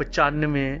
95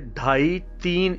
2.5-3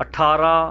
18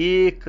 1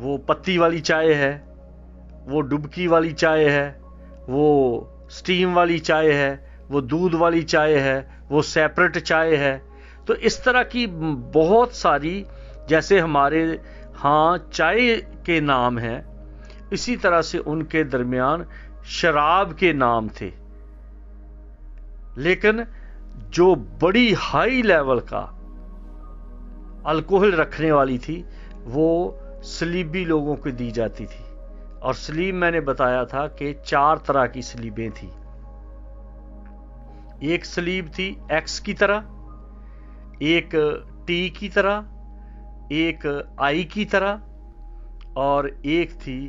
وہ پتی والی چائے ہے، وہ ڈبکی والی چائے ہے، وہ سٹیم والی چائے ہے، وہ دودھ والی چائے ہے، وہ سیپریٹ چائے ہے۔ تو اس طرح کی بہت ساری، جیسے ہمارے ہاں چائے کے نام ہیں، اسی طرح سے ان کے درمیان شراب کے نام تھے۔ لیکن جو بڑی ہائی لیول کا الکوہل رکھنے والی تھی وہ سلیبی لوگوں کو دی جاتی تھی۔ اور سلیب میں نے بتایا تھا کہ 4 طرح کی سلیبیں تھیں۔ ایک سلیب تھی ایکس کی طرح، ایک ٹی کی طرح، ایک آئی کی طرح، اور ایک تھی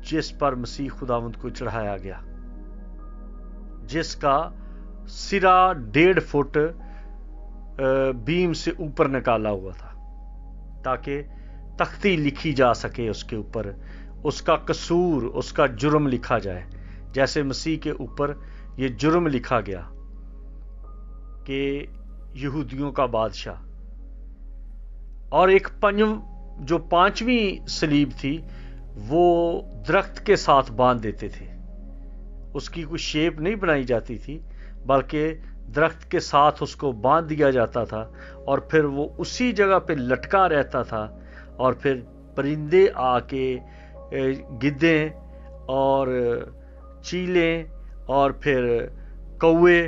جس پر مسیح خداوند کو چڑھایا گیا، جس کا سرا 1.5 فٹ بیم سے اوپر نکالا ہوا تھا تاکہ تختی لکھی جا سکے اس کے اوپر، اس کا قصور، اس کا جرم لکھا جائے، جیسے مسیح کے اوپر یہ جرم لکھا گیا کہ یہودیوں کا بادشاہ۔ اور ایک جو 5ویں سلیب تھی وہ درخت کے ساتھ باندھ دیتے تھے، اس کی کوئی شیپ نہیں بنائی جاتی تھی بلکہ درخت کے ساتھ اس کو باندھ دیا جاتا تھا، اور پھر وہ اسی جگہ پہ لٹکا رہتا تھا، اور پھر پرندے آ کے گدھیں اور چیلیں اور پھر کوے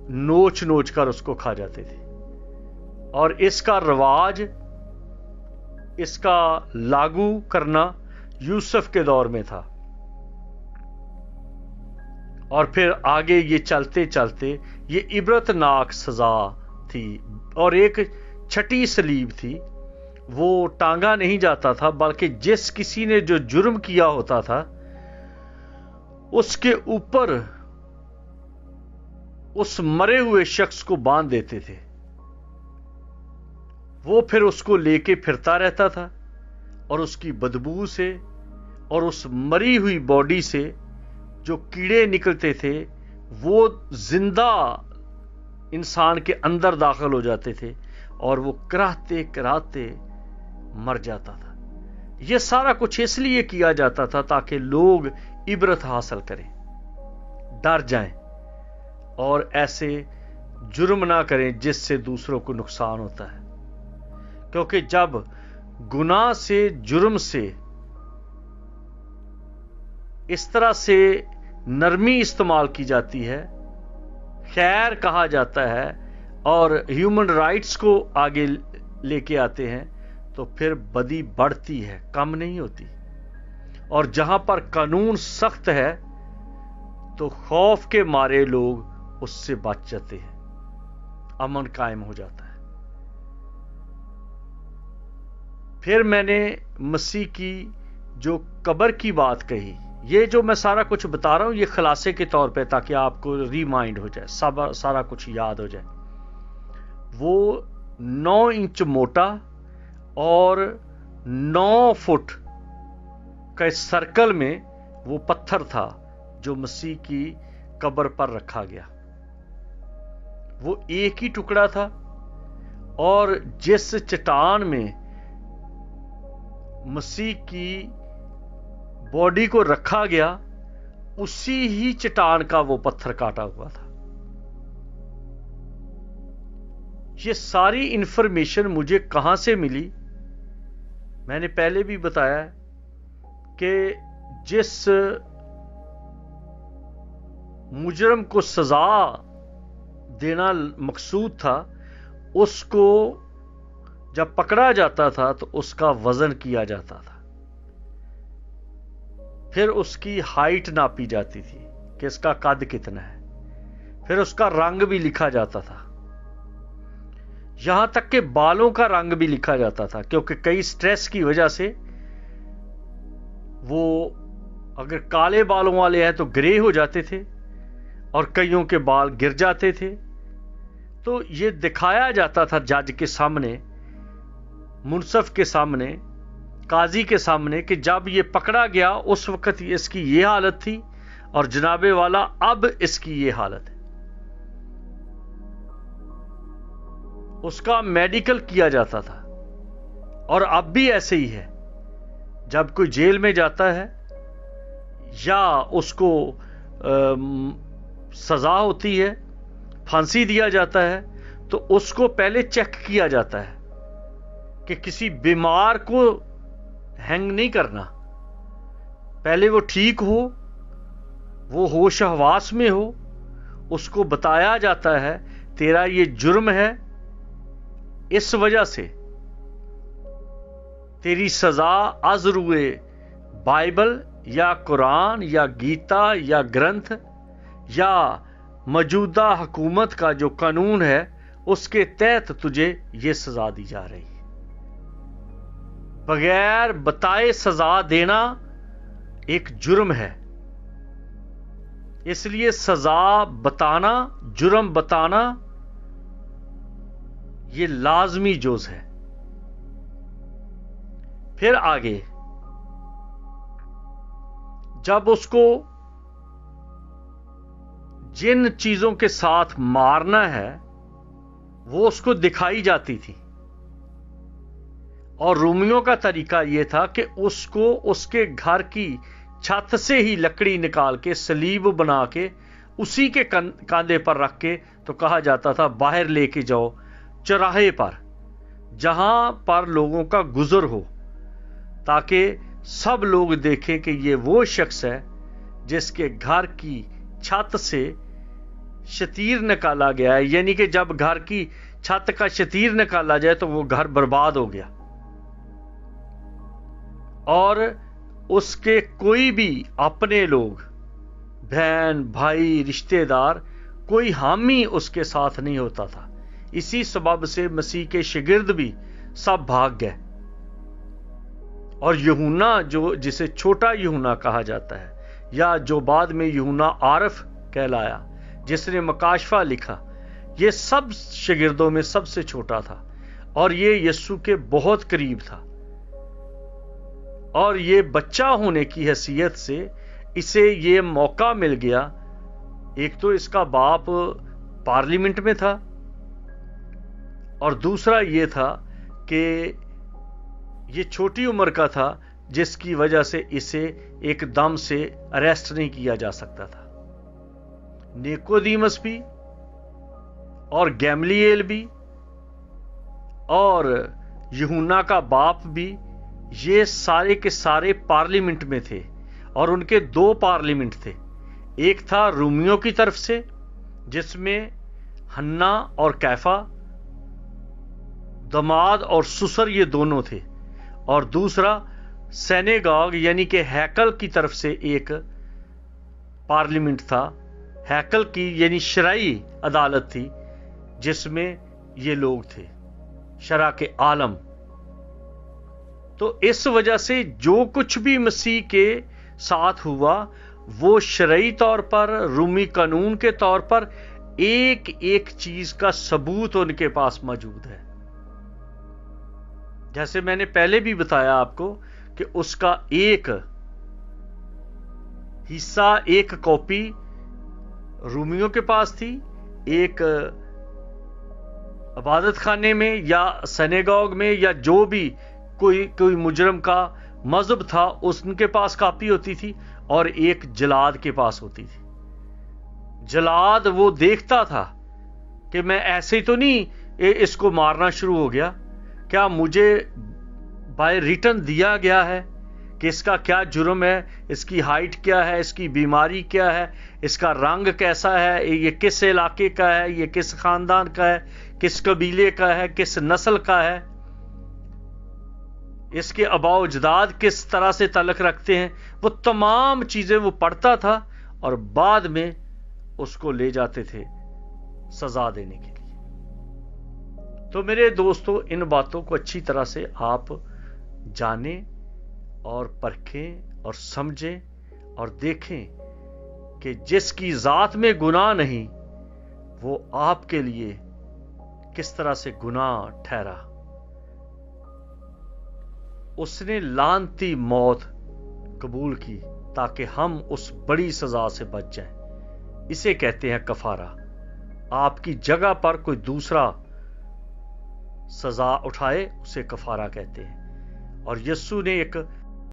نوچ نوچ کر اس کو کھا جاتے تھے۔ اور اس کا رواج، اس کا لاگو کرنا یوسف کے دور میں تھا، اور پھر آگے یہ چلتے چلتے یہ عبرتناک سزا تھی۔ اور ایک 6ٹی سلیب تھی، وہ ٹانگا نہیں جاتا تھا بلکہ جس کسی نے جو جرم کیا ہوتا تھا اس کے اوپر اس مرے ہوئے شخص کو باندھ دیتے تھے، وہ پھر اس کو لے کے پھرتا رہتا تھا، اور اس کی بدبو سے اور اس مری ہوئی باڈی سے جو کیڑے نکلتے تھے وہ زندہ انسان کے اندر داخل ہو جاتے تھے، اور وہ کراہتے کراہتے مر جاتا تھا۔ یہ سارا کچھ اس لیے کیا جاتا تھا تاکہ لوگ عبرت حاصل کریں، ڈر جائیں، اور ایسے جرم نہ کریں جس سے دوسروں کو نقصان ہوتا ہے۔ کیونکہ جب گناہ سے، جرم سے اس طرح سے نرمی استعمال کی جاتی ہے، خیر کہا جاتا ہے، اور ہیومن رائٹس کو آگے لے کے آتے ہیں، تو پھر بدی بڑھتی ہے، کم نہیں ہوتی۔ اور جہاں پر قانون سخت ہے تو خوف کے مارے لوگ اس سے بچ جاتے ہیں، امن قائم ہو جاتا ہے۔ پھر میں نے مسیح کی جو قبر کی بات کہی، یہ جو میں سارا کچھ بتا رہا ہوں یہ خلاصے کے طور پہ تاکہ آپ کو ریمائنڈ ہو جائے، سارا کچھ یاد ہو جائے۔ وہ 9 انچ موٹا اور 9 فٹ کا سرکل میں وہ پتھر تھا جو مسیح کی قبر پر رکھا گیا۔ وہ ایک ہی ٹکڑا تھا، اور جس چٹان میں مسیح کی باڈی کو رکھا گیا اسی ہی چٹان کا وہ پتھر کاٹا ہوا تھا۔ یہ ساری انفارمیشن مجھے کہاں سے ملی؟ میں نے پہلے بھی بتایا کہ جس مجرم کو سزا دینا مقصود تھا اس کو جب پکڑا جاتا تھا تو اس کا وزن کیا جاتا تھا، پھر اس کی ہائٹ ناپی جاتی تھی کہ اس کا قد کتنا ہے، پھر اس کا رنگ بھی لکھا جاتا تھا، یہاں تک کہ بالوں کا رنگ بھی لکھا جاتا تھا، کیونکہ کئی سٹریس کی وجہ سے وہ اگر کالے بالوں والے ہیں تو گرے ہو جاتے تھے، اور کئیوں کے بال گر جاتے تھے۔ تو یہ دکھایا جاتا تھا جج کے سامنے، منصف کے سامنے، قاضی کے سامنے، کہ جب یہ پکڑا گیا اس وقت اس کی یہ حالت تھی، اور جناب والا اب اس کی یہ حالت ہے۔ اس کا میڈیکل کیا جاتا تھا، اور اب بھی ایسے ہی ہے جب کوئی جیل میں جاتا ہے یا اس کو سزا ہوتی ہے، پھانسی دیا جاتا ہے، تو اس کو پہلے چیک کیا جاتا ہے کہ کسی بیمار کو ہینگ نہیں کرنا، پہلے وہ ٹھیک ہو، وہ ہوش حواس میں ہو، اس کو بتایا جاتا ہے تیرا یہ جرم ہے، اس وجہ سے تیری سزا از روئے بائبل یا قرآن یا گیتا یا گرنتھ یا موجودہ حکومت کا جو قانون ہے اس کے تحت تجھے یہ سزا دی جا رہی ہے۔ بغیر بتائے سزا دینا ایک جرم ہے، اس لیے سزا بتانا، جرم بتانا یہ لازمی جز ہے۔ پھر آگے جب اس کو جن چیزوں کے ساتھ مارنا ہے وہ اس کو دکھائی جاتی تھی، اور رومیوں کا طریقہ یہ تھا کہ اس کو اس کے گھر کی چھت سے ہی لکڑی نکال کے صلیب بنا کے اسی کے کاندھے پر رکھ کے تو کہا جاتا تھا باہر لے کے جاؤ چوراہے پر، جہاں پر لوگوں کا گزر ہو، تاکہ سب لوگ دیکھیں کہ یہ وہ شخص ہے جس کے گھر کی چھت سے شتیر نکالا گیا ہے، یعنی کہ جب گھر کی چھت کا شتیر نکالا جائے تو وہ گھر برباد ہو گیا، اور اس کے کوئی بھی اپنے لوگ، بہن بھائی رشتہ دار، کوئی حامی اس کے ساتھ نہیں ہوتا تھا۔ اسی سبب سے مسیح کے شاگرد بھی سب بھاگ گئے، اور یوحنا جسے چھوٹا یوحنا کہا جاتا ہے، یا جو بعد میں یوحنا عارف کہلایا، جس نے مکاشفہ لکھا، یہ سب شاگردوں میں سب سے چھوٹا تھا، اور یہ یسوع کے بہت قریب تھا، اور یہ بچہ ہونے کی حیثیت سے اسے یہ موقع مل گیا۔ ایک تو اس کا باپ پارلیمنٹ میں تھا، اور دوسرا یہ تھا کہ یہ چھوٹی عمر کا تھا، جس کی وجہ سے اسے ایک دم سے اریسٹ نہیں کیا جا سکتا تھا۔ نیکودیمس بھی اور گیملیل بھی اور یوحنا کا باپ بھی، یہ سارے کے سارے پارلیمنٹ میں تھے، اور ان کے دو پارلیمنٹ تھے، ایک تھا رومیوں کی طرف سے جس میں ہنا اور کیفا، دماد اور سسر، یہ دونوں تھے، اور دوسرا سینیگاگ یعنی کہ ہیکل کی طرف سے ایک پارلیمنٹ تھا، ہیکل کی یعنی شرعی عدالت تھی جس میں یہ لوگ تھے، شرع کے عالم۔ تو اس وجہ سے جو کچھ بھی مسیح کے ساتھ ہوا وہ شرعی طور پر، رومی قانون کے طور پر ایک ایک چیز کا ثبوت ان کے پاس موجود ہے۔ جیسے میں نے پہلے بھی بتایا آپ کو کہ اس کا ایک حصہ، ایک کاپی رومیوں کے پاس تھی، ایک عبادت خانے میں یا سینیگاگ میں، یا جو بھی کوئی مجرم کا مذہب تھا اس ان کے پاس کاپی ہوتی تھی، اور ایک جلاد کے پاس ہوتی تھی۔ جلاد وہ دیکھتا تھا کہ میں ایسے تو نہیں اس کو مارنا شروع ہو گیا، کیا مجھے بائی ریٹن دیا گیا ہے کہ اس کا کیا جرم ہے، اس کی ہائٹ کیا ہے، اس کی بیماری کیا ہے، اس کا رنگ کیسا ہے، یہ کس علاقے کا ہے، یہ کس خاندان کا ہے، کس قبیلے کا ہے، کس نسل کا ہے، اس کے آباء و اجداد کس طرح سے تعلق رکھتے ہیں، وہ تمام چیزیں وہ پڑھتا تھا، اور بعد میں اس کو لے جاتے تھے سزا دینے کے لیے۔ تو میرے دوستو، ان باتوں کو اچھی طرح سے آپ جانیں اور پرکھیں اور سمجھیں اور دیکھیں کہ جس کی ذات میں گناہ نہیں وہ آپ کے لیے کس طرح سے گناہ ٹھہرا۔ اس نے لعنتی موت قبول کی تاکہ ہم اس بڑی سزا سے بچ جائیں۔ اسے کہتے ہیں کفارہ۔ آپ کی جگہ پر کوئی دوسرا سزا اٹھائے اسے کفارہ کہتے ہیں، اور یسوع نے ایک